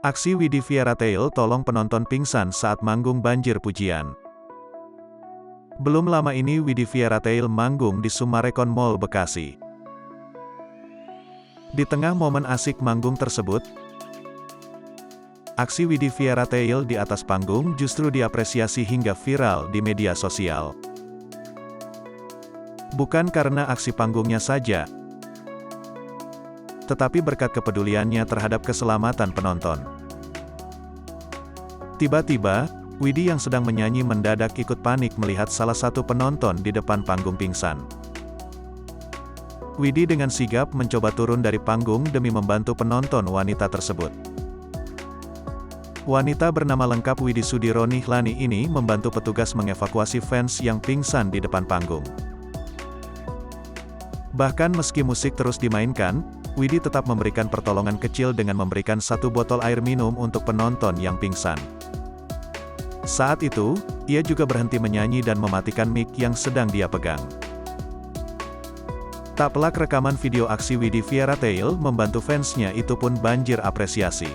Aksi Widi Fieratail tolong penonton pingsan saat manggung banjir pujian. Belum lama ini Widi Fieratail manggung di Summarecon Mall Bekasi. Di tengah momen asik manggung tersebut, aksi Widi Fieratail di atas panggung justru diapresiasi hingga viral di media sosial. Bukan karena aksi panggungnya saja, tetapi berkat kepeduliannya terhadap keselamatan penonton. Tiba-tiba, Widi yang sedang menyanyi mendadak ikut panik melihat salah satu penonton di depan panggung pingsan. Widi dengan sigap mencoba turun dari panggung demi membantu penonton wanita tersebut. Wanita bernama lengkap Widi Sudiro Nihlani ini membantu petugas mengevakuasi fans yang pingsan di depan panggung. Bahkan meski musik terus dimainkan, Widi tetap memberikan pertolongan kecil dengan memberikan satu botol air minum untuk penonton yang pingsan. Saat itu, ia juga berhenti menyanyi dan mematikan mic yang sedang dia pegang. Tak pelak rekaman video aksi Widi Fieratail membantu fansnya itu pun banjir apresiasi.